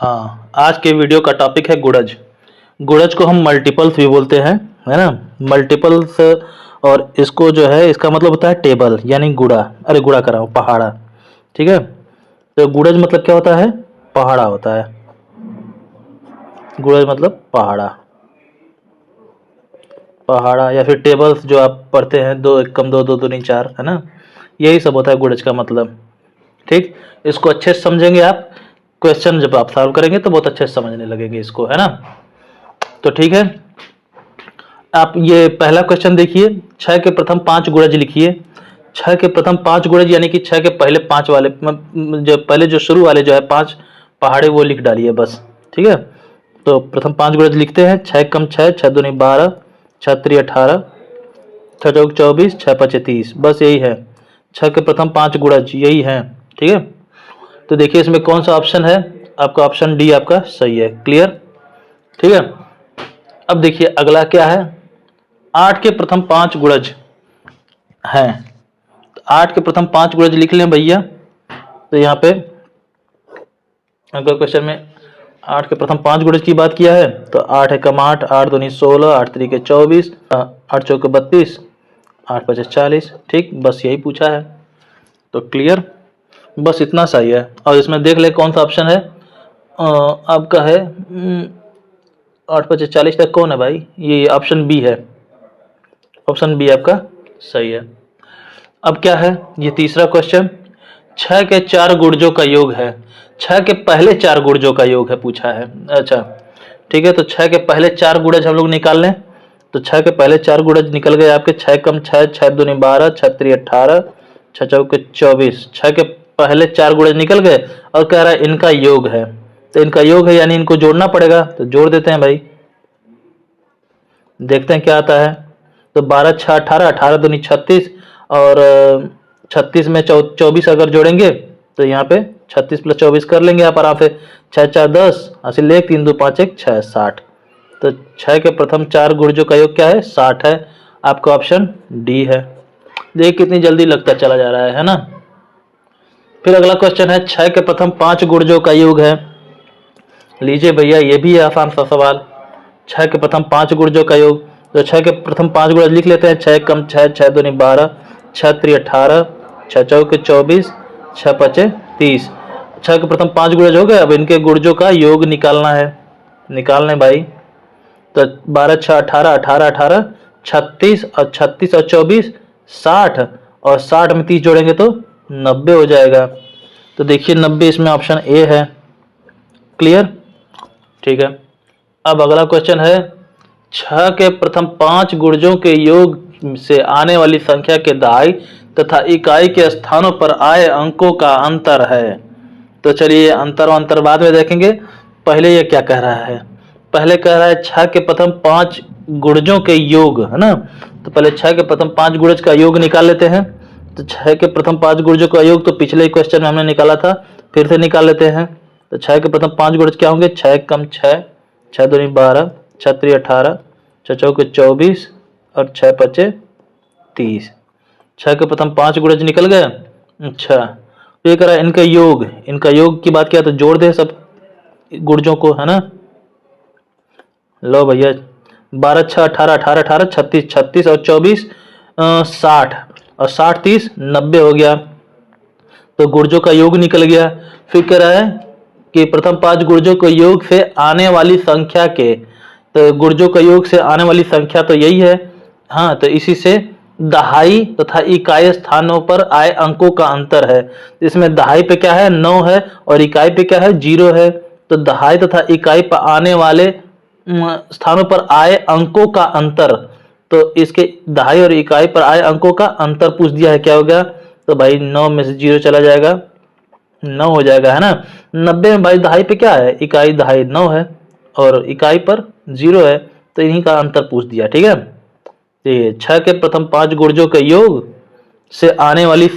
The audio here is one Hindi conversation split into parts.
हाँ, आज के वीडियो का टॉपिक है गुणज। गुणज को हम मल्टीपल्स भी बोलते हैं, है ना। मल्टीपल्स, और इसको जो है इसका मतलब होता है टेबल यानी गुणा। अरे गुणा कर रहा हूँ, पहाड़ा। ठीक है, तो गुणज मतलब क्या होता है? पहाड़ा होता है। गुणज मतलब पहाड़ा, पहाड़ा या फिर टेबल्स जो आप पढ़ते हैं, दो एक कम दो, दो दूनी चार, है ना। यही सब होता है गुणज का मतलब। ठीक, इसको अच्छे से समझेंगे आप। क्वेश्चन जब आप सॉल्व करेंगे तो बहुत अच्छे से समझने लगेंगे इसको, है ना। तो ठीक है, आप ये पहला क्वेश्चन देखिए। 6 के प्रथम 5 गुणज लिखिए। 6 के प्रथम 5 गुणज यानी कि 6 के पहले 5 वाले, जो पहले जो शुरू वाले जो है 5 पहाड़े, वो लिख डालिए बस। ठीक है, तो प्रथम 5 गुणज लिखते हैं। 6 कम 6, 6 दूनी 12, 6 3 18, 6 चौक 24, 6 5 30। बस यही है 6 के प्रथम 5 गुणज, यही है। ठीक है, तो देखिए इसमें कौन सा ऑप्शन है आपका? ऑप्शन डी आपका सही है। क्लियर? ठीक है, अब देखिए अगला क्या है। 8 के प्रथम 5 गुणज हैं, तो 8 के प्रथम 5 गुणज लिख लें भैया। तो यहाँ पे अगर क्वेश्चन में 8 के प्रथम 5 गुणज की बात किया है तो 8 एकम 8, 8 दूनी 16, 8 त्रिके 24, 8 चौके 32, 8 पचे 40। ठीक, बस यही पूछा है। तो क्लियर, बस इतना सही है। और इसमें देख ले कौन सा ऑप्शन है आपका है। 8 पचे 40 तक कौन है भाई? ये ऑप्शन बी है। ऑप्शन बी आपका सही है। अब क्या है ये तीसरा क्वेश्चन। 6 के 4 गुणजों का योग है। 6 के पहले 4 गुणजों का योग है पूछा है। अच्छा ठीक है, तो 6 के पहले 4 गुणज हम लोग निकाल लें। तो 6 के पहले 4 गुणज निकल गए आपके। 6 कम 6, 6 दूनी 12, 6 3 18, 6 चौके 24। 6 के पहले 4 गुणज निकल गए और कह रहा है इनका योग है। तो इनका योग है यानी इनको जोड़ना पड़ेगा, तो जोड़ देते हैं भाई। देखते हैं क्या आता है। तो 12 6 18, 18 दूनी 36, और 36 में 24 अगर जोड़ेंगे तो यहाँ पे 36 + 24 कर लेंगे आप आराम से। 6 4 10, हासिल 1, 3 2 5 1 6, 60। तो 6 के प्रथम 4 गुणजों का योग क्या है? 60 है। आपका ऑप्शन डी है। देखिए कितनी जल्दी लगता चला जा रहा है ना। फिर अगला क्वेश्चन है 6 के प्रथम 5 गुणजों का योग है। लीजिए भैया, ये भी है आसान सा सवाल। 6 के प्रथम 5 गुणजों का योग। तो 6 के प्रथम 5 गुणज लिख लेते हैं। 6 कम 6, 6 दूनी 12, 6 3 18, 6 चौके 24, 6 पचे 30। 6 के प्रथम 5 गुणज हो गए, अब इनके गुणजों का योग निकालना है। निकाल लें भाई। तो 12 6 18, 18 18, 36, और 36 और 24 60, और 60 में 30 जोड़ेंगे तो 90 हो जाएगा। तो देखिए 90 इसमें ऑप्शन ए है। क्लियर? ठीक है, अब अगला क्वेश्चन है 6 के प्रथम 5 गुणजों के योग से आने वाली संख्या के दहाई तथा इकाई के स्थानों पर आए अंकों का अंतर है। तो चलिए अंतर बाद में देखेंगे, पहले ये क्या कह रहा है। पहले कह रहा है 6 के प्रथम 5 गुणजों के योग, है ना। तो पहले 6 के प्रथम 5 गुणज का योग निकाल लेते हैं। तो 6 के प्रथम 5 गुणजों का योग तो पिछले क्वेश्चन में हमने निकाला था, फिर से निकाल लेते हैं। तो 6 के प्रथम 5 गुणज क्या होंगे? 6 कम 6, 6 दूनी 12, 6 3 18, 6 चौके 24, और 6 पचे 30। 6 के प्रथम 5 गुणज निकल गए। अच्छा, तो ये करा इनका योग की बात किया तो जोड़ दे सब गुणजों को, है ना। लो भैया, 12 6 18, 18 18, 36 36, और 24 60, और 60 30 90 हो गया। तो गुणजों का योग निकल गया। फिर कह रहा है कि प्रथम 5 गुणजों के योग से आने वाली संख्या के, तो गुणजों का योग से आने वाली संख्या तो यही है। हाँ, तो इसी से दहाई तथा इकाई स्थानों पर आए अंकों का अंतर है। इसमें दहाई पे क्या है? 9 है, और इकाई पे क्या है? 0 है। तो दहाई तथा इकाई पर आने वाले स्थानों पर आए अंकों का अंतर, तो इसके दहाई और इकाई पर आए अंकों का अंतर पूछ दिया है। क्या हो गया? तो भाई 9 में से 0 चला जाएगा, 9 हो जाएगा, है ना। 90 में भाई दहाई पे क्या है? इकाई दहाई 9 है, और इकाई पर 0 है, तो इन्हीं का अंतर पूछ दिया। ठीक है, तो ये 6 के प्रथम 5 गुणजों के योग से आने वाली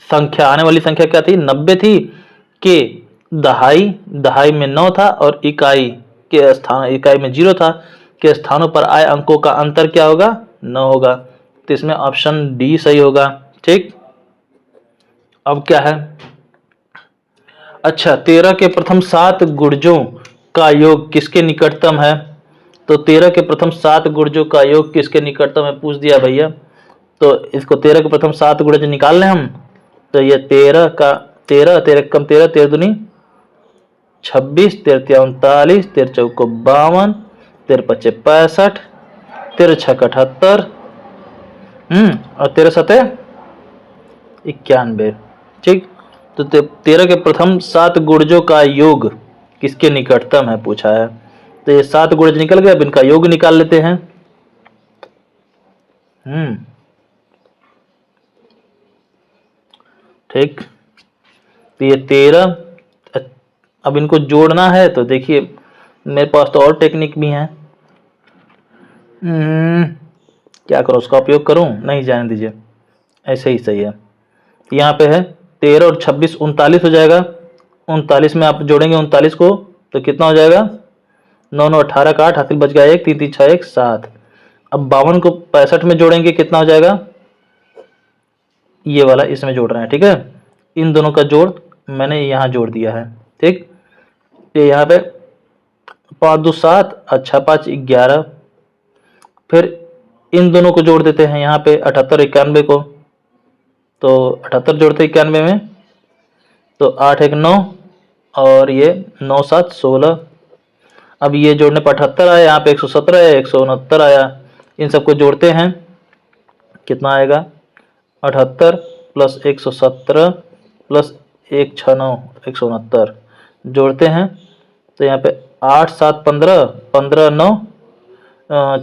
संख्या क्या थी? 90 थी। के दहाई में 9 था, और इकाई में 0 था। के स्थानों पर आए अंकों का अंतर क्या होगा? 9 होगा। तो इसमें ऑप्शन डी सही होगा। ठीक, अब क्या है, अच्छा, 13 के प्रथम 7 गुणजों का योग किसके निकटतम है? तो 13 के प्रथम 7 गुणजों का योग किसके निकटतम है पूछ दिया भैया। तो इसको 13 के प्रथम 7 गुणज निकाल लें हम। तो ये 13 का 13 13 कम 13 13 दूनी 26 13 39 13 चौको 52 13 पच्चे 65 13 छक 78 और 13 सते 91। ठीक, तो 13 के प्रथम 7 गुणजों का योग किसके निकटतम है पूछा है। तो ये 7 गुणज निकल गए, अब इनका योग निकाल लेते हैं। ठीक, तो ये 13, अब इनको जोड़ना है तो देखिए मेरे पास तो और टेक्निक भी है। क्या करूँ, उसका उपयोग करूँ? नहीं, जाने दीजिए, ऐसे ही सही है। यहाँ पे है 13 और 26 39 हो जाएगा। 39 में आप जोड़ेंगे 39 को तो कितना हो जाएगा? 9 9 18 का 8 हासिल बच गया 1 3 3 6 1 7। अब 52 को 65 में जोड़ेंगे कितना हो जाएगा? ये वाला इसमें जोड़ रहे हैं, ठीक है। इन दोनों का जोड़ मैंने यहाँ जोड़ दिया है। ठीक, ये यहाँ पे 5 2 7 अच्छा 5 11। फिर इन दोनों को जोड़ देते हैं यहाँ पे 78 91 को। तो 78 जोड़ते 91 में तो 8 1 9 और ये 9 7 16। अब ये जोड़ने पर 78 आया, यहाँ पे 117 है 169 आया। इन सबको जोड़ते हैं कितना आएगा? 78 प्लस 117 प्लस 1 6 9 169 जोड़ते हैं तो यहाँ पे 8 7 15 15 9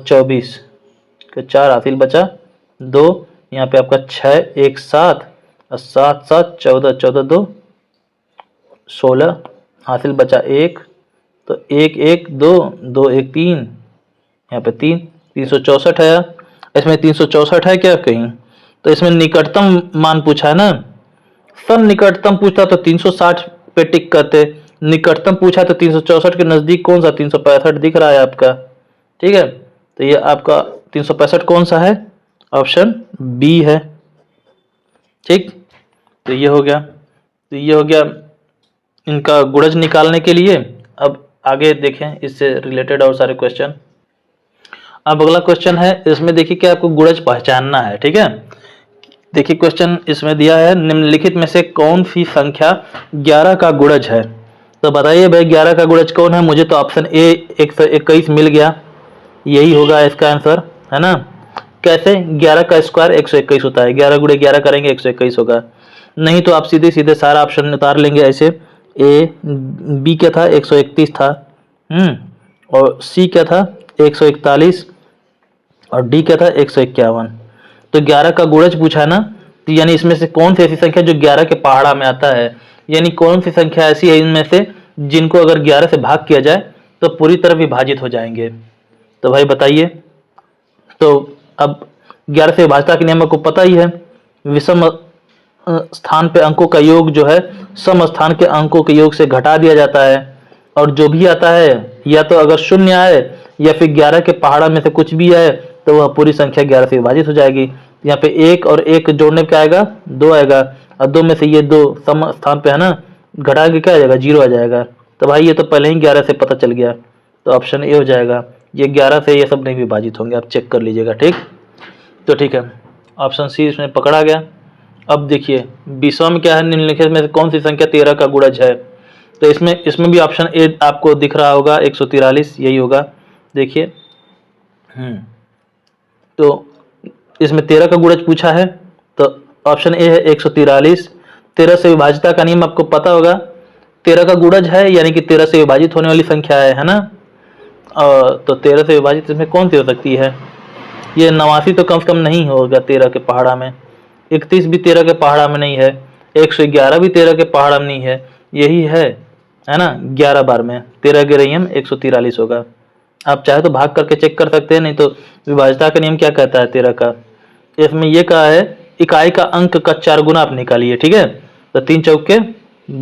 24 के 4 हासिल बचा 2। यहाँ पे आपका 6 1 7 और 7 7 14 14 2 16 हासिल बचा 1। तो 1 1 2 2 1 3, यहाँ पे 3 364 है। इसमें 364 है क्या कहीं? तो इसमें निकटतम मान पूछा है ना, सब निकटतम पूछता तो 360 पे टिक करते, निकटतम पूछा तो 364 के नजदीक कौन सा? 365 दिख रहा है आपका। ठीक है, तो ये आपका 365 कौन सा है? ऑप्शन बी है। ठीक, तो ये हो गया। तो ये हो गया इनका गुणज निकालने के लिए। अब आगे देखें इससे रिलेटेड और सारे क्वेश्चन। अब अगला क्वेश्चन है, इसमें देखिए कि आपको गुणज पहचानना है। ठीक है, देखिए क्वेश्चन इसमें दिया है निम्नलिखित में से कौन सी संख्या 11 का गुणज है। तो बताइए भाई 11 का गुणज कौन है? मुझे तो ऑप्शन ए 121 मिल गया, यही होगा इसका आंसर, है ना। कैसे? 11 का स्क्वायर 121 होता है, 11 गुणे 11 करेंगे 121 होगा। नहीं तो आप सीधे सीधे सारा ऑप्शन उतार लेंगे ऐसे। ए बी क्या था? 131 था। और सी क्या था? 141 और डी क्या था? 151। तो 11 का गुणज पूछा है ना, तो यानी इसमें से कौन सी ऐसी संख्या जो 11 के पहाड़ा में आता है, यानी कौन सी संख्या ऐसी है इनमें से जिनको अगर 11 से भाग किया जाए तो पूरी तरह विभाजित हो जाएंगे। तो भाई बताइए। तो अब 11 से विभाजता के नियम को पता ही है, विषम स्थान पे अंकों का योग जो है सम स्थान के अंकों के योग से घटा दिया जाता है, और जो भी आता है या तो अगर शून्य आए या फिर 11 के पहाड़ा में से कुछ भी आए तो वह पूरी संख्या 11 से विभाजित हो जाएगी। यहाँ पे 1 और 1 जोड़ने पे क्या आएगा? 2 आएगा, और 2 में से ये 2 सम स्थान पे है ना, घटा के क्या आ जाएगा? 0 आ जाएगा। तो भाई ये तो पहले ही 11 से पता चल गया, तो ऑप्शन ए हो जाएगा। ये 11 से ये सब नहीं विभाजित होंगे, आप चेक कर लीजिएगा। ठीक, तो ठीक है, ऑप्शन सी इसमें पकड़ा गया। अब देखिए 20वां में क्या है, निम्नलिखित में से कौन सी संख्या 13 का गुणज है। तो इसमें भी ऑप्शन ए आपको दिख रहा होगा, 143 यही होगा। देखिए तो इसमें 13 का गुणज पूछा है, तो ऑप्शन ए है 143। 13 से विभाजिता का नियम आपको पता होगा, 13 का गुणज है यानी कि 13 से विभाजित होने वाली संख्या है ना। तो 13 से विभाजित इसमें कौन सी हो सकती है? ये 89 तो कम से कम नहीं होगा 13 के पहाड़ा में, 31 भी 13 के पहाड़ा में नहीं है, 111 भी 13 के पहाड़ा में नहीं है, यही है ना 11 बार में 13 के नियम 143 होगा। आप चाहे तो भाग करके चेक कर सकते हैं, नहीं तो विभाजता का नियम क्या कहता है 13 का? इसमें ये कहा है इकाई का अंक का 4 गुना आप निकालिए। ठीक है, तो 3 चौके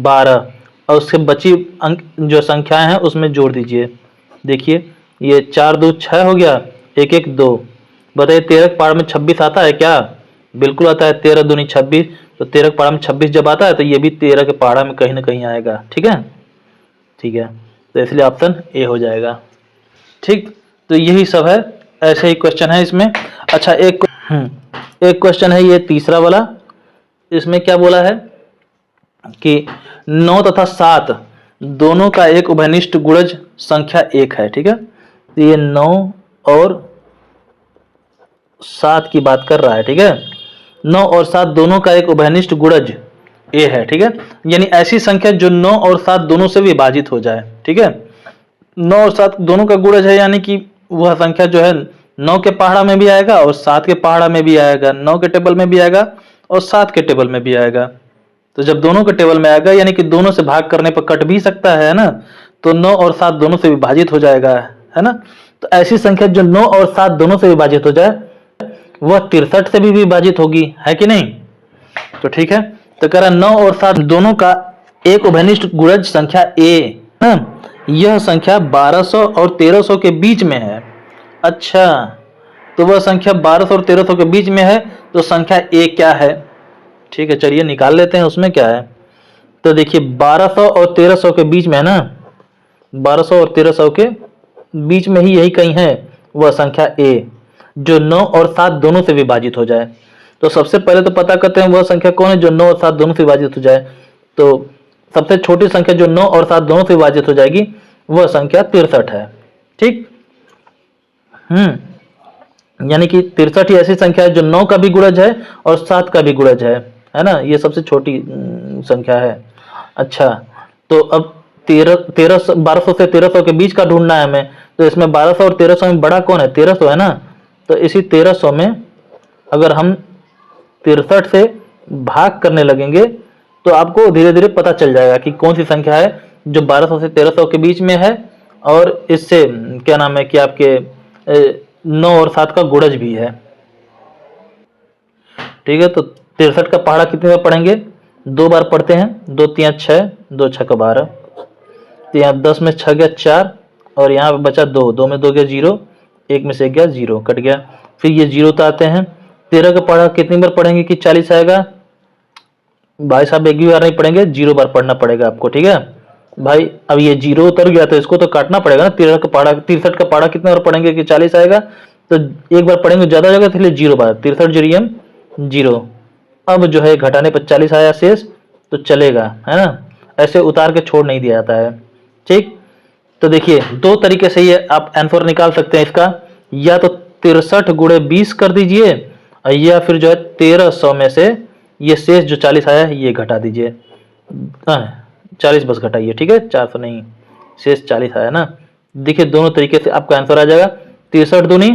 12 और उससे बची अंक जो संख्याएं हैं उसमें जोड़ दीजिए। देखिए ये 4 2 6 हो गया, 1 1 2। बताइए 13 के पहाड़ में 26 आता है क्या? बिल्कुल आता है, 13 दूनी 26, तो 13 के पहाड़ा में 26 जब आता है तो ये भी 13 के पहाड़ा में कहीं ना कहीं आएगा। ठीक है, ठीक है, तो इसलिए ऑप्शन ए हो जाएगा। ठीक, तो यही सब है, ऐसे ही क्वेश्चन है इसमें। अच्छा, एक क्वेश्चन है ये तीसरा वाला। इसमें क्या बोला है कि 9 तथा 7 दोनों का एक उभयनिष्ठ गुणज संख्या 1 है। ठीक है, तो ये 9 और 7 की बात कर रहा है। ठीक है, 9 और 7 दोनों का एक उभयनिष्ठ गुणज ए है। ठीक है, यानी ऐसी संख्या जो 9 और 7 दोनों से विभाजित हो जाए। ठीक है, 9 और 7 दोनों का गुणज है, यानी कि वह संख्या जो है 9 के पहाड़ा में भी आएगा और 7 के पहाड़ा में भी आएगा, 9 के टेबल में भी आएगा और 7 के टेबल में भी आएगा। तो जब दोनों के टेबल में आएगा, यानी कि दोनों से भाग करने पर कट भी सकता है ना, तो 9 और 7 दोनों से विभाजित हो जाएगा, है ना। तो ऐसी संख्या जो 9 और 7 दोनों से विभाजित हो जाए वह 63 से भी विभाजित होगी, है कि नहीं। तो ठीक है, तो कह रहा 9 और 7 दोनों का एक उभयनिष्ठ गुणज संख्या ए, यह संख्या 1200 और 1300 के बीच में है। अच्छा, तो वह संख्या 1200 और 1300 के बीच में है, तो संख्या ए क्या है। ठीक है, चलिए निकाल लेते हैं उसमें क्या है। तो देखिए 1200 और 1300 के बीच में है ना, 1200 और 1300 के बीच में ही यही कहीं है वह संख्या ए, जो 9 और 7 दोनों से विभाजित हो जाए। तो सबसे पहले तो पता करते हैं वह संख्या कौन है जो 9 और 7 दोनों से विभाजित हो जाए। तो सबसे छोटी संख्या जो 9 और 7 दोनों से विभाजित हो जाएगी वह संख्या 63 है। ठीक, यानी कि 63 ही ऐसी संख्या है जो 9 का भी गुणज है और 7 का भी गुणज है ना। ये सबसे छोटी संख्या है। अच्छा, तो अब 1200 से 1300 के बीच का ढूंढना है हमें। तो इसमें 1200 और 1300 में बड़ा कौन है, 1300 है ना। तो इसी 1300 में अगर हम 63 से भाग करने लगेंगे तो आपको धीरे धीरे पता चल जाएगा कि कौन सी संख्या है जो 1200 से 1300 के बीच में है और इससे क्या नाम है कि आपके 9 और 7 का गुणज भी है। ठीक है, तो 63 का पहाड़ा कितने बार पढ़ेंगे, 2 बार पढ़ते हैं। 2 3 6, 2 6 12, तो यहाँ 10 में 6 गया 4 और यहाँ पे बचा 2, 2 में 2 गया 0, 1 में से गया 0, कट गया। फिर ये 0 तो आते हैं। 13 का पढ़ा कितनी बार पढ़ेंगे कि 40 आएगा। भाई साहब एक भी बार नहीं पढ़ेंगे, 0 बार पढ़ना पड़ेगा आपको। ठीक है भाई, अब ये 0 उतर गया तो इसको तो काटना पड़ेगा ना। 13 का पढ़ा 63 का पढ़ा कितने बार पढ़ेंगे कि 40 आएगा। तो एक बार पढ़ेंगे ज्यादा जगह, इसलिए 0 बार, 63 जीरियम 0। अब जो है घटाने पर 40 आया शेष, तो चलेगा, है ना। ऐसे उतार के छोड़ नहीं दिया जाता है। ठीक, तो देखिए 2 तरीके से ये आप आंसर निकाल सकते हैं इसका, या तो 63 गुणे 20 कर दीजिए या फिर जो है 1300 में से ये शेष जो 40 आया है ये घटा दीजिए। 40 बस घटाइए, ठीक है, 400 नहीं, शेष 40 आया ना। देखिए दोनों तरीके से आपका आंसर आ जाएगा। 63 दूनी,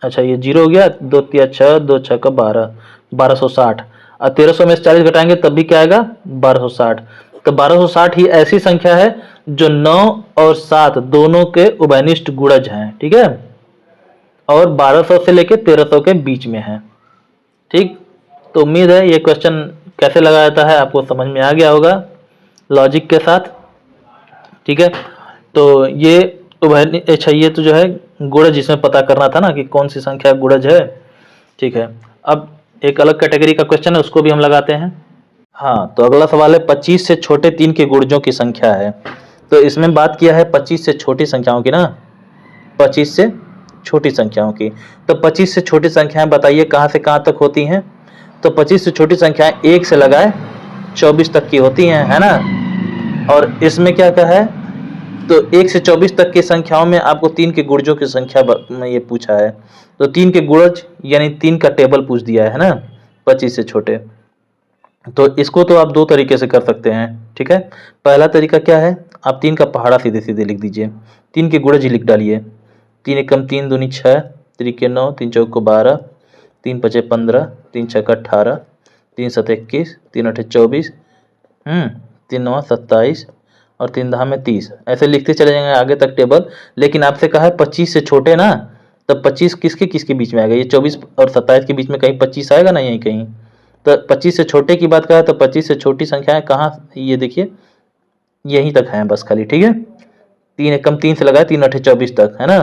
अच्छा ये 0 हो गया, 2 3 6, 2 6 का 12, 1260। और 1300 में से 40 घटाएंगे तब भी क्या आएगा, 1260। तो 1260 ही ऐसी संख्या है जो 9 और 7 दोनों के उभयनिष्ठ गुणज हैं। ठीक है, और 1200 से लेकर 1300 के बीच में है। ठीक, तो उम्मीद है ये क्वेश्चन कैसे लगाया जाता है आपको समझ में आ गया होगा लॉजिक के साथ। ठीक है, तो ये अच्छा ये तो जो है गुणज इसमें पता करना था ना कि कौन सी संख्या गुणज है। ठीक है, अब एक अलग कैटेगरी का क्वेश्चन है उसको भी हम लगाते हैं। हाँ, तो अगला सवाल है 25 से छोटे 3 के गुणजों की संख्या है। तो इसमें बात किया है 25 से छोटी संख्याओं की ना, 25 से छोटी संख्याओं की। तो 25 से छोटी संख्याएं बताइए कहाँ से कहाँ तक होती हैं। तो 25 से छोटी संख्याएं 1 से लगाए 24 तक की होती हैं, है ना। और इसमें क्या कहा है, तो 1 से 24 तक की संख्याओं में आपको 3 के गुणजों की संख्या में ये पूछा है। तो 3 के गुणज यानी 3 का टेबल पूछ दिया है ना 25 से छोटे। तो इसको तो आप 2 तरीके से कर सकते हैं। ठीक है, पहला तरीका क्या है, आप 3 का पहाड़ा सीधे सीधे लिख दीजिए, 3 के गुणज ही लिख डालिए। 3 एकम 3 दूनी 6, 3 के 9, 3 चौक को 12, 3 पचे 15, 3 छक्का 18, 3 सत 21, 3 अठे 24, 3 नवा 27 और 3 दहा में 30। ऐसे लिखते चले जाएंगे आगे तक टेबल। लेकिन आपसे कहा है 25 से छोटे ना, तब 25 किसके किसके बीच में आएगा, ये 24 और 27 के बीच में कहीं 25 आएगा ना, यहीं कहीं। तो 25 से छोटे की बात कहा तो 25 से छोटी संख्याएं कहाँ, ये देखिए यहीं तक है बस खाली। ठीक है, 3 एकम 3 से लगाए 3 अठे 24 तक, है ना।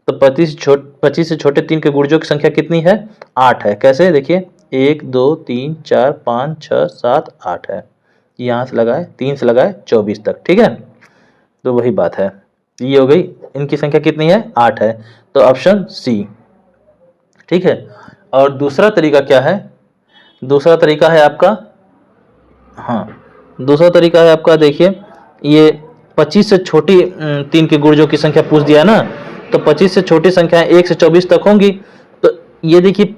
तो 25 से छोटे 3 के गुणजों की संख्या कितनी है, 8 है। कैसे, देखिए 1 2 3 4 5 6 7 8 है, यहाँ से लगाए 3 से लगाए 24 तक, ठीक है। तो वही बात है, ये हो गई, इनकी संख्या कितनी है 8 है, तो ऑप्शन सी, ठीक है। और दूसरा तरीका क्या है, दूसरा तरीका है आपका, हाँ दूसरा तरीका है आपका, देखिए ये 25 से छोटी 3 के गुर्जों की संख्या पूछ दिया है ना, तो 25 से छोटी संख्याएं 1 से 24 तक होंगी। तो ये देखिए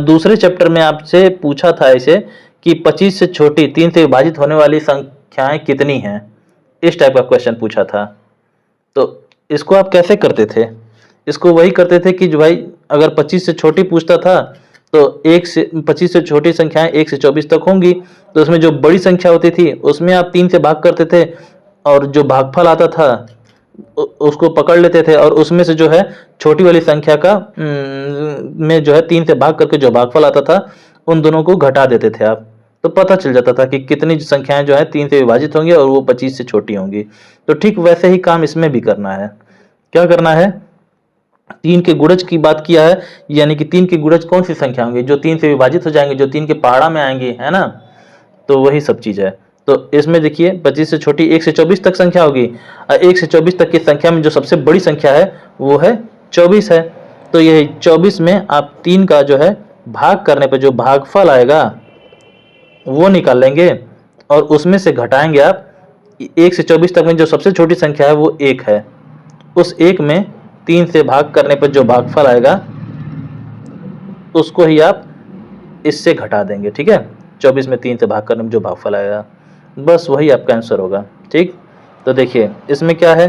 दूसरे चैप्टर में आपसे पूछा था इसे कि 25 से छोटी 3 से विभाजित होने वाली संख्याएं कितनी हैं, इस टाइप का क्वेश्चन पूछा था। तो इसको आप कैसे करते थे, इसको वही करते थे कि जो भाई अगर 25 से छोटी पूछता था तो 1 से 25 से छोटी संख्याएं 1 से 24 तक होंगी, तो उसमें जो बड़ी संख्या होती थी उसमें आप 3 से भाग करते थे, और जो भागफल आता था उसको पकड़ लेते थे, और उसमें से जो है छोटी वाली संख्या का में जो है 3 से भाग करके जो भागफल आता था उन दोनों को घटा देते थे आप, तो पता चल जाता था कि कितनी संख्याएं जो है 3 से विभाजित होंगी और वो 25 से छोटी होंगी। तो ठीक वैसे ही काम इसमें भी करना है। क्या करना है, 3 के गुणज की बात किया है, यानी कि 3 के गुणज कौन सी संख्या होंगी, जो 3 से विभाजित हो जाएंगे, जो 3 के पहाड़ा में आएंगी, है ना। तो वही सब चीज है। तो इसमें देखिए 25 से छोटी 1 से 24 तक संख्या होगी, और 1 से 24 तक की संख्या में जो सबसे बड़ी संख्या है वो है 24 है। तो यही 24 में आप 3 का जो है भाग करने पर जो भागफल आएगा वो निकाल लेंगे, और उसमें से घटाएंगे आप 1 से 24 तक में जो सबसे छोटी संख्या है वो 1 है, उस 1 में 3 से भाग करने पर जो भागफल आएगा उसको ही आप इससे घटा देंगे, ठीक है। 24 में 3 से भाग करने में जो भागफल आएगा, बस वही आपका आंसर होगा, ठीक। तो देखिए इसमें क्या है,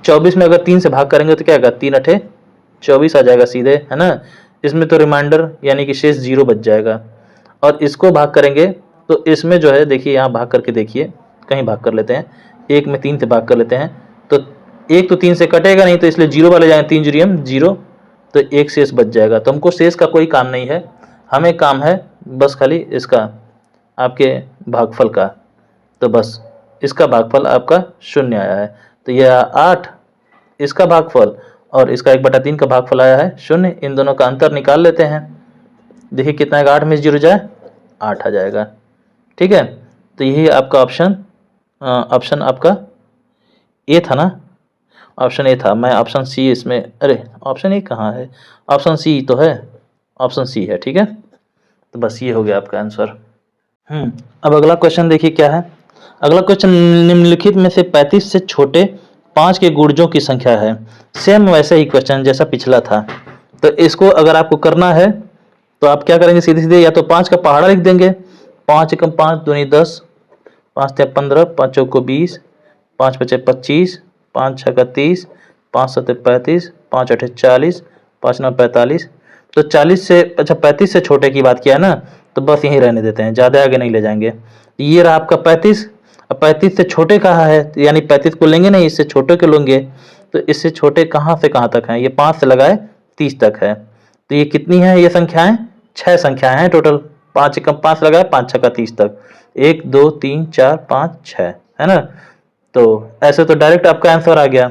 24 में अगर 3 से भाग करेंगे तो क्या आएगा, 3 अठे 24 आ जाएगा सीधे, है ना। इसमें तो रिमाइंडर यानी कि शेष 0 बच जाएगा, और इसको भाग करेंगे तो इसमें जो है देखिए यहाँ भाग करके देखिए, कहीं भाग कर लेते हैं, 1 में 3 से भाग कर लेते हैं, तो 1 तो 3 से कटेगा नहीं, तो इसलिए 0 वाले जाएंगे, 3 जीरो 0, तो 1 शेष बच जाएगा। तो हमको शेष का कोई काम नहीं है, हमें काम है बस खाली इसका, आपके भागफल का। तो बस इसका भागफल आपका 0 आया है, तो यह 8 इसका भागफल और इसका 1/3 का भागफल आया है 0। इन दोनों का अंतर निकाल लेते हैं, देखिए कितना आएगा, 8 में 0 जाए 8 आ जाएगा, ठीक है। तो यही आपका ऑप्शन आपका ए था ना, ऑप्शन ए था, मैं ऑप्शन सी इसमें, अरे ऑप्शन ए कहाँ है, ऑप्शन सी तो है, ऑप्शन सी है, ठीक है। तो बस ये हो गया आपका आंसर। अब अगला क्वेश्चन देखिए क्या है। अगला क्वेश्चन, निम्नलिखित में से 35 से छोटे 5 के गुणजों की संख्या है। सेम वैसे ही क्वेश्चन जैसा पिछला था। तो इसको अगर आपको करना है तो आप क्या करेंगे, सीधे सीधे या तो 5 का पहाड़ा लिख देंगे, 5 एकम 5 दूनी 10, 5 तिया 15, 5 चौको 20, 5 पचे 25, 5 छक्का 30, 5 सत्ते 35, 5 अठे 40, 5 नौ 45। तो 40 से, अच्छा 35 से छोटे की बात किया है ना, तो बस यहीं रहने देते हैं, ज़्यादा आगे नहीं ले जाएंगे। ये रहा आपका 35। अब 35 से छोटे कहाँ है, यानी 35 को लेंगे नहीं, इससे छोटे को लेंगे। तो इससे छोटे कहाँ से कहाँ तक हैं, ये 5 से लगाए 30 तक है। तो ये कितनी है, ये संख्याएं 6 संख्याएं हैं टोटल, 5 एकम 5 लगाए 5 छक्का 30 तक, 1 2 3 4 5 6, है ना। तो ऐसे तो डायरेक्ट आपका आंसर आ गया,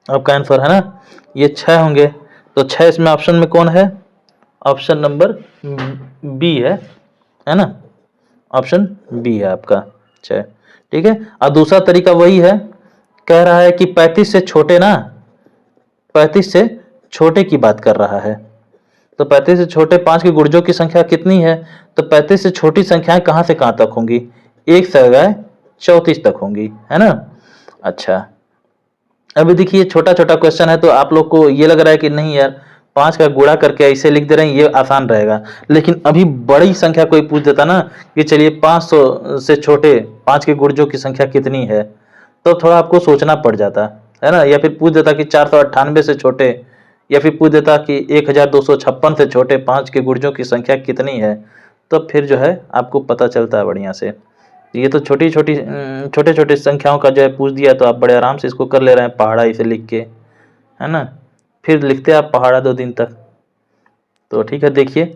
आपका आंसर है ना, ये 6 होंगे। तो 6 इसमें ऑप्शन में कौन है, ऑप्शन नंबर बी है ना, ऑप्शन बी है आपका 6, ठीक है। और दूसरा तरीका वही है, कह रहा है कि 35 से छोटे ना, 35 से छोटे की बात कर रहा है। तो 35 से छोटे 5 के गुणजों की संख्या कितनी है, तो 35 से छोटी संख्याएं कहां से कहां तक होंगी, 1 से लगाए 34 तक होंगी, है ना। अच्छा अभी देखिए छोटा छोटा क्वेश्चन है, तो आप लोग को ये लग रहा है कि नहीं यार 5 का गुणा करके ऐसे लिख दे रहे हैं, ये आसान रहेगा। लेकिन अभी बड़ी संख्या कोई पूछ देता ना कि चलिए 500 से छोटे 5 के गुणजों की संख्या कितनी है, तो थोड़ा आपको सोचना पड़ जाता है ना। या फिर पूछ देता कि 498 से छोटे, या फिर पूछ देता कि 1256 से छोटे 5 के गुणजों की संख्या कितनी है, तो फिर जो है आपको पता चलता है बढ़िया से। ये तो छोटे छोटे संख्याओं का जो है पूछ दिया, तो आप बड़े आराम से इसको कर ले रहे हैं पहाड़ा इसे लिख के, है ना। फिर लिखते हैं आप पहाड़ा 2 दिन तक। तो ठीक है, देखिए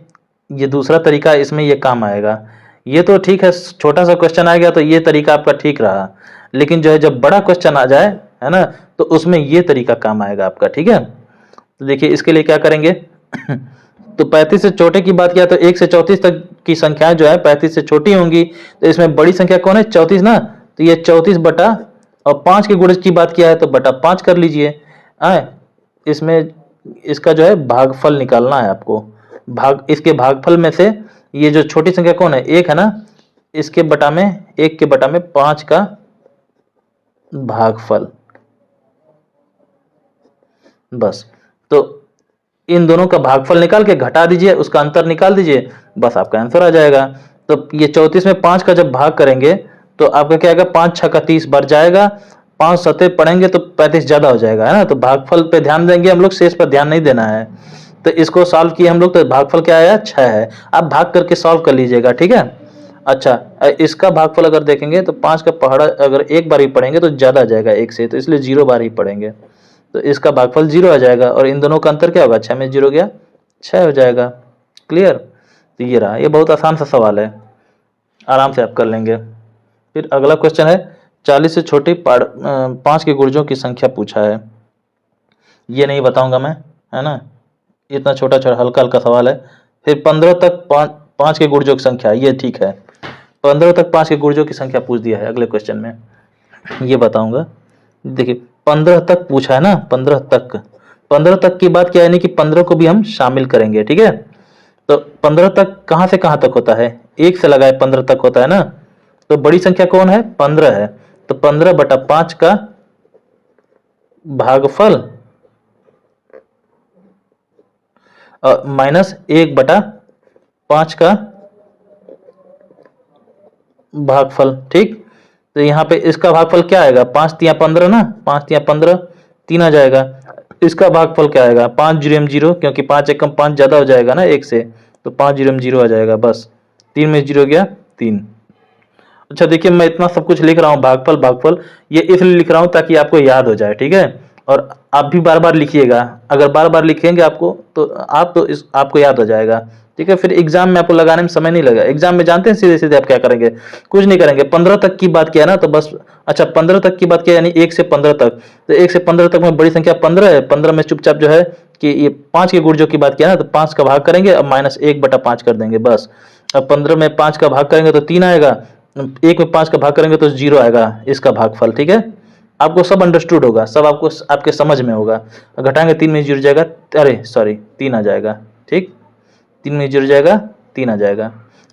ये दूसरा तरीका, इसमें ये काम आएगा। ये तो ठीक है, छोटा सा क्वेश्चन आ गया तो ये तरीका आपका ठीक रहा, लेकिन जो है जब बड़ा क्वेश्चन आ जाए, है ना, तो उसमें ये तरीका काम आएगा आपका, ठीक है। तो देखिए इसके लिए क्या करेंगे तो 35 से छोटे की बात किया तो 1 से 34 तक की संख्याएं जो है 35 से छोटी होंगी, तो इसमें बड़ी संख्या कौन है? 34 ना, तो ये 34 बटा, और 5 के गुणज की बात किया है तो बटा 5 कर लीजिए। इसमें इसका जो है भागफल निकालना है आपको। इसके भागफल में से ये जो छोटी संख्या कौन है? 1 है ना, इसके बटा में 1 के बटा में 5 का भागफल, बस। तो इन दोनों का भागफल निकाल के घटा दीजिए, उसका अंतर निकाल दीजिए, बस आपका आंसर आ जाएगा। तो ये 34 में 5 का जब भाग करेंगे तो आपका क्या आएगा? 5 6 का 30 बढ़ जाएगा, 5 सते पढ़ेंगे तो 35 ज्यादा हो जाएगा, है ना। तो भागफल पे ध्यान देंगे हम लोग, शेष पर ध्यान नहीं देना है। तो इसको सॉल्व किए हम लोग, तो भागफल क्या आया? 6 है। आप भाग करके सॉल्व कर लीजिएगा, ठीक है। अच्छा, इसका भागफल अगर देखेंगे तो 5 का पहाड़ा अगर एक बार ही पढ़ेंगे तो ज्यादा आ जाएगा 1 से, तो इसलिए 0 बार ही पढ़ेंगे, तो इसका भागफल 0 आ जाएगा। और इन दोनों का अंतर क्या होगा? 6 में 0 गया, 6 हो जाएगा। क्लियर? तो ये रहा, ये बहुत आसान सा सवाल है, आराम से आप कर लेंगे। फिर अगला क्वेश्चन है 40 से छोटे 5 के गुर्जों की संख्या पूछा है। ये नहीं बताऊंगा मैं, है ना, इतना छोटा छोटा हल्का हल्का सवाल है। फिर 15 तक 5 के गुर्जों की संख्या, ये ठीक है। 15 तक 5 के गुर्जों की संख्या पूछ दिया है अगले क्वेश्चन में, ये बताऊंगा। देखिए 15 तक पूछा है ना, 15 तक की बात क्या है, यानी कि 15 को भी हम शामिल करेंगे, ठीक है। तो 15 तक कहां से कहां तक होता है? 1 से लगाए 15 तक होता है ना, तो बड़ी संख्या कौन है? 15 है। तो 15 बटा 5 का भागफल माइनस 1 बटा 5 का भागफल, ठीक। तो यहाँ पे इसका भागफल क्या आएगा? 5 तिया 15 ना, 5 तिया 15, 3 आ जाएगा। इसका भागफल क्या आएगा? 5 0 0, क्योंकि 5 एकम 5 ज्यादा हो जाएगा ना 1 से, तो 5 0 0 आ जाएगा, बस। 3 में 0 गया 3। अच्छा देखिए, मैं इतना सब कुछ लिख रहा हूँ भागफल, ये इसलिए लिख रहा हूँ ताकि आपको याद हो जाए, ठीक है। और आप भी बार बार लिखिएगा, अगर बार बार लिखेंगे आपको तो आपको याद हो जाएगा, ठीक है। फिर एग्जाम में आपको लगाने में समय नहीं लगेगा। एग्जाम में जानते हैं सीधे सीधे आप क्या करेंगे? कुछ नहीं करेंगे। 15 तक की बात किया ना, तो बस, अच्छा 15 तक की बात किया यानी 1 से 15 तक, तो 1 से 15 तक में बड़ी संख्या 15 है। 15 में चुपचाप जो है कि ये 5 के गुर्जों की बात किया ना, तो 5 का भाग करेंगे, अब माइनस 1 बटा 5 कर देंगे, बस। अब 15 में 5 का भाग करेंगे तो 3 आएगा, 1 में 5 का भाग करेंगे तो 0 आएगा इसका भागफल, ठीक है। आपको सब अंडरस्टूड होगा, सब आपको आपके समझ में होगा। घटाएंगे 3 में 0 जाएगा, अरे सॉरी 3 आ जाएगा, ठीक। 3 में 0 जाएगा, 3 आ जाएगा,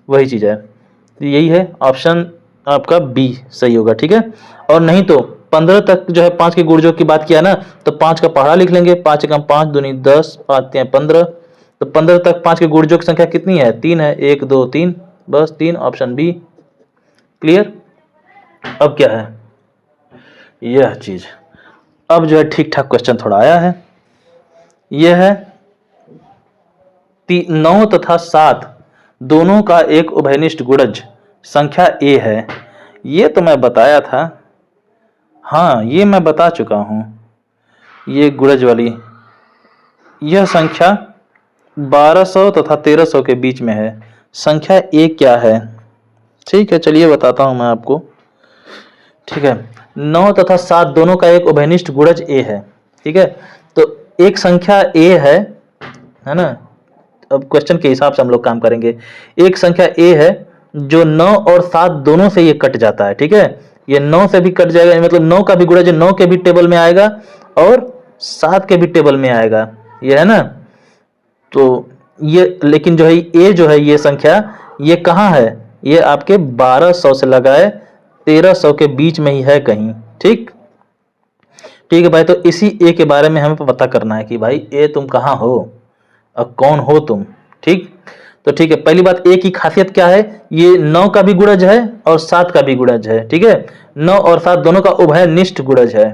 वही चीज़ है। तो यही है ऑप्शन आपका बी सही होगा, ठीक है। और नहीं तो 15 तक जो है 5 के गुर्जों की बात किया ना, तो 5 का पहाड़ा लिख लेंगे, 5 एकम 5 दूनी 10, 5 तिया 15। तो 15 तक 5 के गुर्जों की संख्या कितनी है? 3 है, 1 2 3, बस 3, ऑप्शन बी। क्लियर? अब क्या है यह चीज, अब जो है ठीक ठाक क्वेश्चन थोड़ा आया है। यह है 9 तथा 7 दोनों का एक उभयनिष्ठ गुणज संख्या a है। ये तो मैं बताया था, हाँ ये मैं बता चुका हूं, ये गुणज वाली यह संख्या 1200 तथा 1300 के बीच में है। संख्या a क्या है? ठीक है, चलिए बताता हूं मैं आपको, ठीक है। 9 तथा 7 दोनों का एक उभयनिष्ठ गुणज a है, ठीक है। तो एक संख्या a है ना। अब क्वेश्चन के हिसाब से हम लोग काम करेंगे। एक संख्या a है जो 9 और 7 दोनों से ये कट जाता है, ठीक है। ये 9 से भी कट जाएगा, मतलब 9 का भी गुणज 9 के भी टेबल में आएगा और 7 के भी टेबल में आएगा, ये है ना। तो ये लेकिन जो है a जो है ये संख्या, ये कहाँ है? ये आपके 1200 से लगाए 1300 के बीच में ही है कहीं, ठीक। ठीक है भाई, तो इसी ए के बारे में हमें पता करना है कि भाई ए तुम कहाँ हो और कौन हो तुम, ठीक। तो ठीक है, पहली बात ए की खासियत क्या है? ये 9 का भी गुणज है और 7 का भी गुणज है, ठीक है। 9 और 7 दोनों का उभयनिष्ठ गुणज है,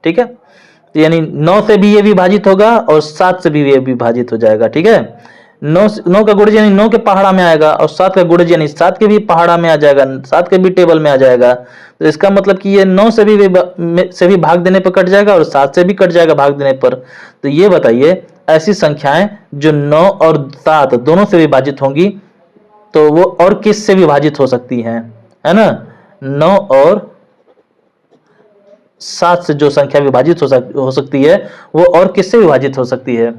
ठीक है। तो यानी 9 से भी ये विभाजित होगा और 7 से भी ये विभाजित हो जाएगा, ठीक है। 9 का गुणज यानी 9 के पहाड़ा में आएगा और 7 का गुणज यानी 7 के भी पहाड़ा में आ जाएगा, 7 के भी टेबल में आ जाएगा। तो इसका मतलब कि ये 9 से भी भाग देने पर कट जाएगा और 7 से भी कट जाएगा भाग देने पर। तो ये बताइए, ऐसी संख्याएं जो 9 और 7 दोनों से विभाजित होंगी तो वो और किस से विभाजित हो सकती हैं, है ना। 9 और 7 से जो संख्या विभाजित हो सकती है वो और किससे विभाजित हो सकती है?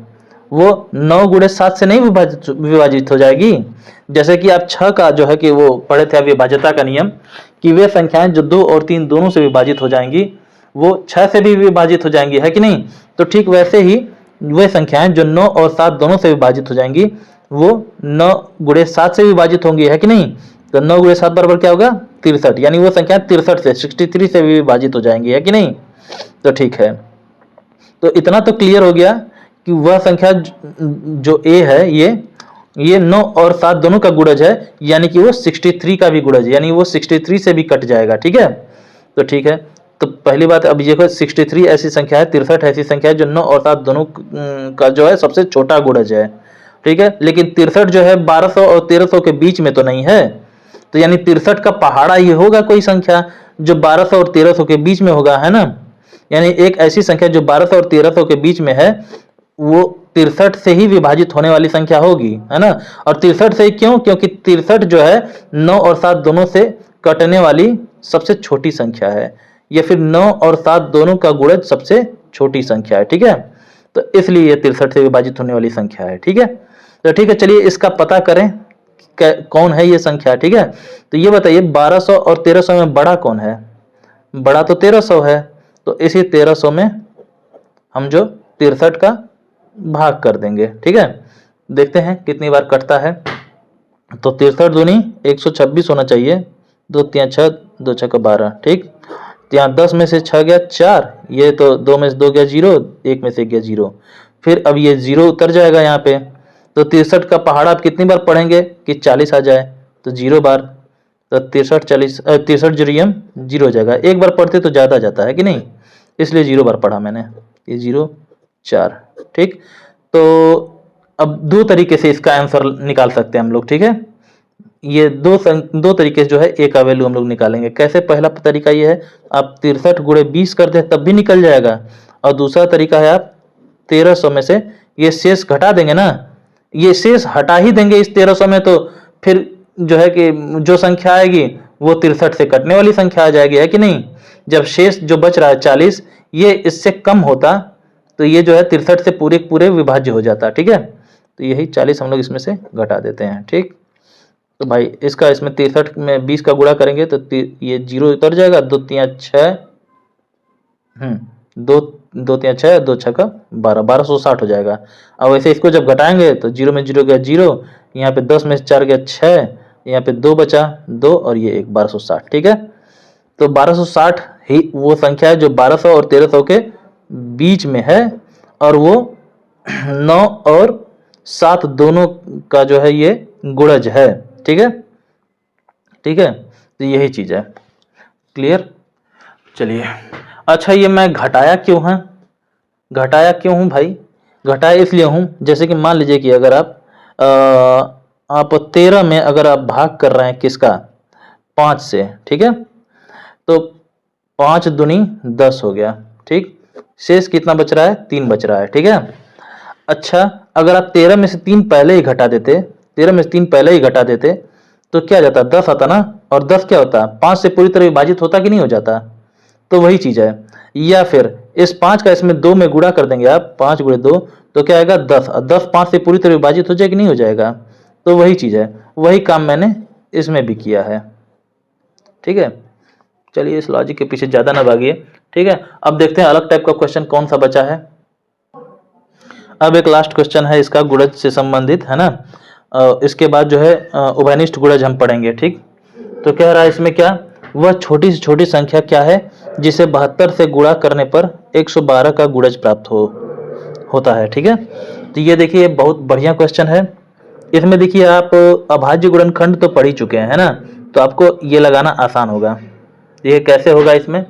वो 9 गुणे 7 से नहीं विभाजित हो जाएगी। जैसे कि आप 6 का जो है कि वो पढ़े थे अविभाज्यता का नियम, कि वे संख्याएं जो 2 और 3 दोनों से विभाजित हो जाएंगी वो 6 से भी विभाजित हो जाएंगी, है कि नहीं। तो ठीक वैसे ही वे संख्याएं जो 9 और 7 दोनों से विभाजित हो जाएंगी वो 9 गुणे 7 से विभाजित होंगी, है कि नहीं। तो 9 गुणे 7 बराबर क्या होगा 63, यानी वो संख्या 63 से 63 से भी विभाजित हो जाएंगी, है कि नहीं। तो ठीक है, तो इतना तो क्लियर हो गया कि वह संख्या जो a है ये 9 और 7 दोनों का गुणज है, यानी कि वो 63 का भी गुणज है, यानी वो 63 से भी कट जाएगा, ठीक है। तो ठीक है, तो पहली बात अब ये 63 ऐसी संख्या है, 63 ऐसी संख्या है जो 9 और 7 दोनों का जो है सबसे छोटा गुणज है, ठीक है। लेकिन 63 जो है 1200 और 1300 के बीच में तो नहीं है, तो यानी 63 का पहाड़ा ये होगा कोई संख्या जो 1200 और 1300 के बीच में होगा, है ना। यानी एक ऐसी संख्या जो 1200 और 1300 के बीच में है वो 63 से ही विभाजित होने वाली संख्या होगी, है ना। और 63 से ही क्यों, क्योंकि 63 जो है 9 और 7 दोनों से कटने वाली सबसे छोटी संख्या है, या फिर 9 और 7 दोनों का गुणज सबसे छोटी संख्या है, ठीक है। तो इसलिए ये 63 से विभाजित होने वाली संख्या है, ठीक है। तो ठीक है, चलिए इसका पता करें कौन है ये संख्या, ठीक है। तो ये बताइए 1200 और 1300 में बड़ा कौन है। बड़ा तो 1300 है, तो इसी 1300 में हम जो 63 का भाग कर देंगे, ठीक है। देखते हैं कितनी बार कटता है। तो 63 दूनी 126 होना चाहिए, 2 3 6, 2 6 12, ठीक। तो यहाँ 10 में से 6 गया 4, ये तो 2 में से 2 गया 0, 1 में से गया 0, फिर अब ये 0 उतर जाएगा यहाँ पे। तो 63 का पहाड़ा आप कितनी बार पढ़ेंगे कि 40 आ जाए, तो 0 बार। तो 63 40 63 जीरो 0 हो जाएगा, एक बार पढ़ते तो ज़्यादा जाता है कि नहीं, इसलिए 0 बार पढ़ा मैंने, ये 0 4, ठीक। तो अब दो तरीके से इसका आंसर निकाल सकते हैं हम लोग, ठीक है। ये दो तरीके से जो है ए का वैल्यू हम लोग निकालेंगे। कैसे, पहला तरीका ये है आप 63 गुणे 20 कर दे तब भी निकल जाएगा, और दूसरा तरीका है आप 1300 में से ये शेष घटा देंगे ना, ये शेष हटा ही देंगे इस 1300 में, तो फिर जो है कि जो संख्या आएगी वो 63 से कटने वाली संख्या आ जाएगी, है कि नहीं। जब शेष जो बच रहा है 40 ये इससे कम होता तो ये जो है 63 से पूरे पूरे विभाज्य हो जाता, ठीक है। तो यही 40 हम लोग इसमें से घटा देते हैं, ठीक। तो भाई इसका इसमें 63 में 20 का गुणा करेंगे तो ये 0 उतर जाएगा, 2 3 6, 2 3 6, 2 6 का 12, 1260 हो जाएगा। अब वैसे इसको जब घटाएंगे तो 0 में 0 गया 0, यहाँ पे 10 में से 4 गया 6, यहाँ पे 2 बचा 2 और ये 1, 1260, ठीक है। तो 1260 ही वो संख्या है जो 1200 और 1300 के बीच में है, और वो 9 और 7 दोनों का जो है ये गुणज है, ठीक है, ठीक है। तो यही चीज है, क्लियर। चलिए, अच्छा ये मैं घटाया क्यों है, घटाया क्यों हूं भाई, घटाया इसलिए हूं जैसे कि मान लीजिए कि अगर आप 13 में अगर आप भाग कर रहे हैं किसका 5 से, ठीक है, तो 5 दूनी 10 हो गया, ठीक। शेष कितना बच रहा है 3 बच रहा है, ठीक है। अच्छा अगर आप 13 में से 3 पहले ही घटा देते, 13 में से 3 पहले ही घटा देते तो क्या जाता 10 आता ना, और 10 क्या होता 5 से पूरी तरह विभाजित होता कि नहीं हो जाता। तो वही चीज है, या फिर इस 5 का इसमें 2 में गुणा कर देंगे आप, 5 गुणे 2 तो क्या आएगा 10, 10 5 से पूरी तरह विभाजित हो जाएगा कि नहीं हो जाएगा। तो वही चीज है, वही काम मैंने इसमें भी किया है, ठीक है। चलिए इस लॉजिक के पीछे ज्यादा ना भागिए, ठीक है। अब देखते हैं अलग टाइप का क्वेश्चन कौन सा बचा है। अब एक लास्ट क्वेश्चन है इसका गुणज से संबंधित, है ना। इसके बाद जो है उभयनिष्ठ गुणज हम पढ़ेंगे, ठीक। तो कह रहा है इसमें क्या, वह छोटी से छोटी संख्या क्या है जिसे 72 से गुणा करने पर 112 का गुणज प्राप्त होता है, ठीक है। तो ये देखिए बहुत बढ़िया क्वेश्चन है। इसमें देखिए आप अभाज्य गुणनखंड तो पढ़ ही चुके हैं, है ना, तो आपको ये लगाना आसान होगा। ये कैसे होगा, इसमें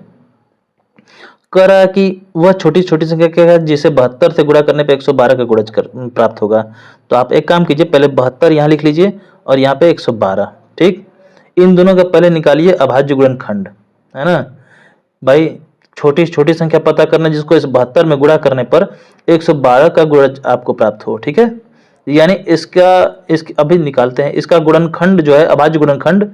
कह रहा है कि वह छोटी छोटी संख्या क्या है जिसे 72 से गुणा करने पे 112 का गुणज प्राप्त होगा। तो आप एक काम कीजिए, पहले 72 यहाँ लिख लीजिए और यहाँ पे 112, ठीक। इन दोनों का पहले निकालिए अभाज्य गुणनखंड, है ना भाई। छोटी छोटी संख्या पता करना जिसको इस 72 में गुणा करने पर 112 का गुणज आपको प्राप्त हो, ठीक है। यानी इसका अभी निकालते हैं इसका गुणनखंड जो है अभाज्य गुणनखंड,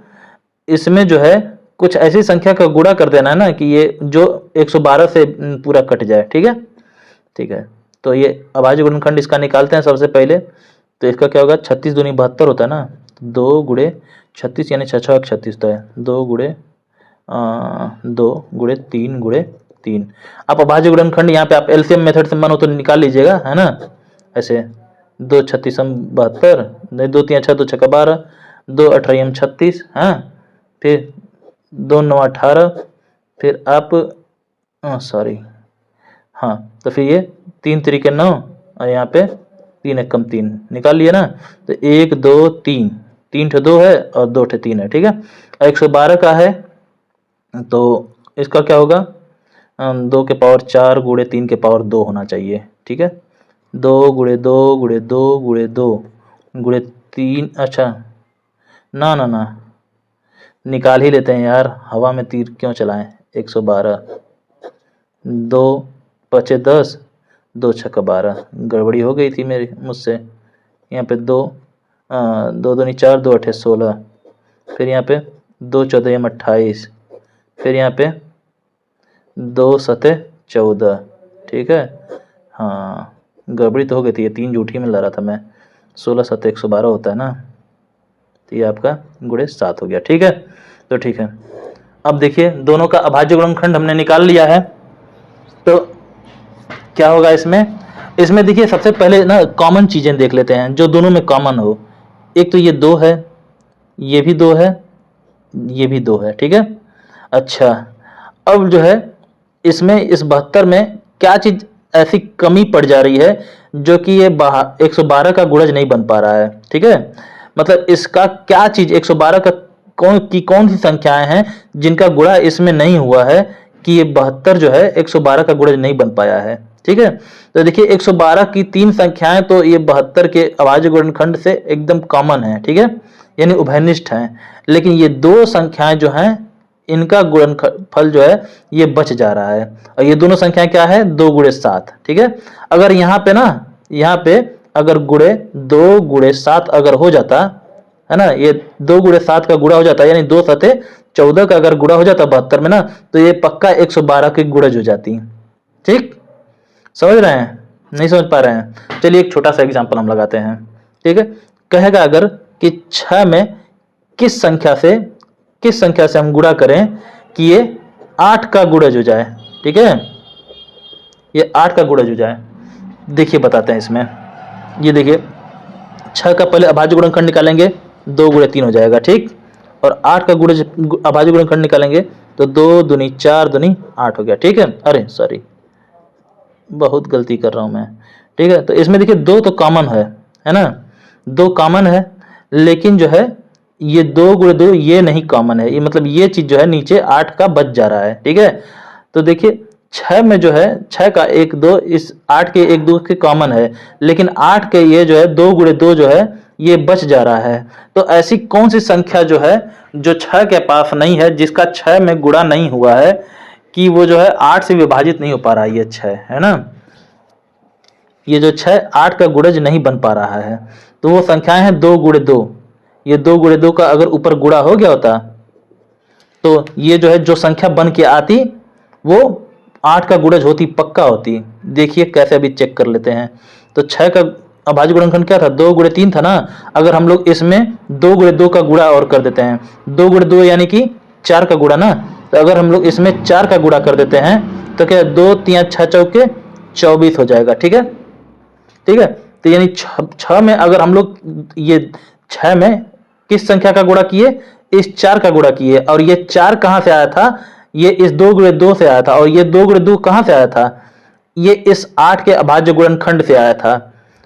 इसमें जो है कुछ ऐसी संख्या का गुणा कर देना है ना कि ये जो 112 से पूरा कट जाए, ठीक है, ठीक है। तो ये अभाज्य गुणनखंड इसका निकालते हैं सबसे पहले। तो इसका क्या होगा, 36 दूनी 72 होता है ना, 2 गुणे 36 यानी 6 6 36 तो है 2 गुणे 3 गुणे 3। आप अभाज्य गुणनखंड यहाँ पे आप एलसीएम मेथड से मानो तो निकाल लीजिएगा, है ना, ऐसे 2 36 72, 2 3 6 2 6 12, 2 18 36, हाँ, फिर 2 9 18, फिर आप सॉरी, हाँ, तो फिर ये 3 3 9 और यहाँ पे 3 1 3 निकाल लिया ना। तो 1 2 3, 3 ठो 2 है और 2 ठो 3 है, ठीक है। 112 का है तो इसका क्या होगा, 2 के पावर 4 गुणे 3 के पावर 2 होना चाहिए, ठीक है। 2 गुणे 2 गुणे 2 गुणे 2 गुणे 3, अच्छा ना ना ना, निकाल ही लेते हैं यार, हवा में तीर क्यों चलाएं। 112, 2 बचे 10, 2 6 12, गड़बड़ी हो गई थी मेरी मुझसे। यहाँ पे 2 2 दूनी 4, 2 8 16, फिर यहाँ पे 2 14 28, फिर यहाँ पे 2 7 14, ठीक है। हाँ, गड़बड़ी तो हो गई थी, ये 3 जूठी में ला रहा था मैं। 16 7 112 होता है ना, तो ये आपका गुणे 7 हो गया, ठीक है। तो ठीक है, अब देखिए दोनों का अभाज्य गुणनखंड हमने निकाल लिया है। तो क्या होगा इसमें देखिए सबसे पहले ना कॉमन चीजें देख लेते हैं जो दोनों में कॉमन हो। एक तो ये 2 है, ये भी 2 है, ये भी 2 है, ठीक है। अच्छा, अब जो है इसमें इस 72 में क्या चीज ऐसी कमी पड़ जा रही है जो कि ये 112 का गुणज नहीं बन पा रहा है, ठीक है। मतलब इसका क्या चीज 112 का कौन सी संख्याएं हैं जिनका गुणा इसमें नहीं हुआ है कि ये 72 जो है 112 का गुणज नहीं बन पाया है, ठीक है। तो देखिए 112 की 3 संख्याएं तो ये 72 के अभाज्य गुणनखंड से एकदम कॉमन है, ठीक है, यानी उभयनिष्ठ हैं। लेकिन ये 2 संख्याएं जो हैं इनका गुणनफल जो है ये बच जा रहा है, और ये दोनों संख्याएं क्या है, 2 गुणे 7, ठीक है। अगर यहाँ पे अगर गुणे 2 गुणे 7 अगर हो जाता है ना, ये 2 गुणे 7 का गुणा हो जाता, यानी 2 7 14 का अगर गुणा हो जाता 72 में ना, तो ये पक्का 112 की गुणज हो जाती, ठीक। समझ रहे हैं, नहीं समझ पा रहे हैं? चलिए एक छोटा सा एग्जांपल हम लगाते हैं, ठीक है। कहेगा अगर कि 6 में किस संख्या से हम गुणा करें कि ये 8 का गुणज हो जाए, ठीक है, ये 8 का गुणज हो जाए। देखिए बताते हैं इसमें, ये देखिए 6 का पहले अभाज्य गुणनखंड निकालेंगे, 2 गुणे 3 हो जाएगा, ठीक। और 8 का गुणज अभाज्य गुणनखंड निकालेंगे तो 2 दूनी 4 दूनी 8 हो गया, ठीक है। अरे सॉरी, बहुत गलती कर रहा हूं मैं, ठीक है। तो इसमें देखिए 2 तो कॉमन है ना, 2 कॉमन है, लेकिन जो है ये 2 गुणे 2 ये नहीं कॉमन है, ये मतलब ये चीज जो है नीचे 8 का बच जा रहा है, ठीक है। तो देखिए 6 में जो है 6 का 1 2 इस 8 के 1 2 के कॉमन है, लेकिन 8 के ये जो है 2 गुणे 2 जो है ये बच जा रहा है। तो ऐसी कौन सी संख्या जो है जो 6 के पास नहीं है, जिसका 6 में गुणा नहीं हुआ है, कि वो जो है 8 से विभाजित नहीं हो पा रहा है, ये 6 है ना, ये जो 6 8 का गुणज नहीं बन पा रहा है। तो वो संख्याएं हैं 2 गुणे 2, ये 2 गुणे 2 का अगर ऊपर गुणा हो गया होता तो ये जो है जो संख्या बन के आती वो 8 का गुणज होती, पक्का होती। देखिए कैसे अभी चेक कर लेते हैं। तो 6 का अभाज्य गुणनखंड क्या था, 2 गुणे 3 था ना। अगर हम लोग इसमें 2 गुणे 2 का गुणा और कर देते हैं, 2 गुणे 2 यानी कि 4 का गुणा ना, तो अगर हम लोग इसमें 4 का गुणा कर देते हैं तो क्या 2 3 6 चौके 24 हो जाएगा, ठीक है, ठीक है। तो यानी 6 में अगर हम लोग ये 6 में किस संख्या का गुणा किए, इस 4 का गुणा किए, और ये 4 कहां से आया था, ये इस 2 गुणे 2 से आया था, और ये 2 गुणे 2 कहां से आया था, ये इस 8 के अभाज्य गुणनखंड से आया था।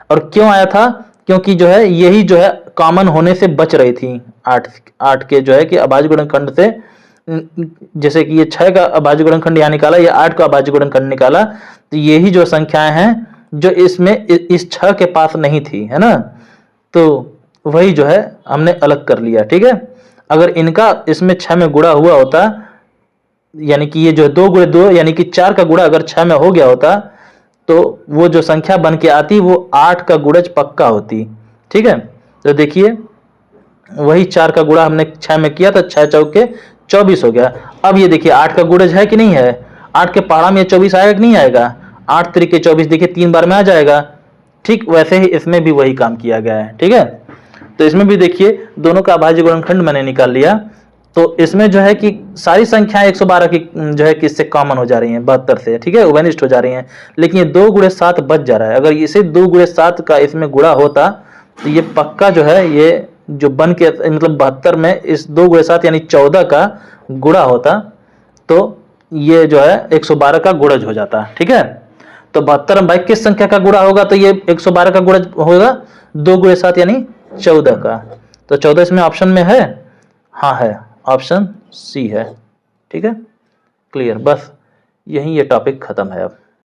और क्यों आया था, क्योंकि जो है यही जो है कॉमन होने से बच रही थी 8 के जो है कि अभाज्य गुणनखंड से। जैसे कि ये 6 का अभाज्य गुणनखंड यहाँ निकाला, ये 8 का अभाज्य गुणनखंड निकाला, तो यही जो संख्याएं हैं जो इसमें इस 6 के पास नहीं थी, है ना, तो वही जो है हमने अलग कर लिया, ठीक है। अगर इनका इसमें 6 में गुणा हुआ होता, यानी कि ये जो 2 गुणे 2 यानी कि 4 का गुणा अगर 6 में हो गया होता, तो वो जो संख्या बन के आती वो 8 का गुणज पक्का होती, ठीक है। तो देखिए वही 4 का गुणा हमने 6 में किया था, 6 चौके 24 हो गया। अब ये देखिए 8 का गुणज है कि नहीं है, 8 के पहाड़ा में 24 आएगा कि नहीं आएगा, 8 तरीके 24 देखिए 3 बार में आ जाएगा। ठीक वैसे ही इसमें भी वही काम किया गया है। ठीक है, तो इसमें भी देखिए दोनों का अभाज्य गुणनखंड मैंने निकाल लिया। तो इसमें जो है कि सारी संख्याएं 112 की जो है कि इससे कॉमन हो जा रही हैं 72 से। ठीक है, उभयनिष्ठ हो जा रही हैं, लेकिन ये 2 गुणे 7 बच जा रहा है। अगर इसे 2 गुणे 7 का इसमें गुणा होता तो ये पक्का जो है ये जो बन के मतलब 72 में इस 2 गुणे 7 यानी 14 का गुणा होता तो ये जो है 112 का गुणज हो जाता। ठीक है, तो 72 में भाई किस संख्या का गुणा होगा, तो ये 112 का गुणज होगा 2 गुणे 7 यानी 14 का। तो 14 इसमें ऑप्शन में है, हाँ है, ऑप्शन सी है। ठीक है, क्लियर, बस यही ये टॉपिक खत्म है अब।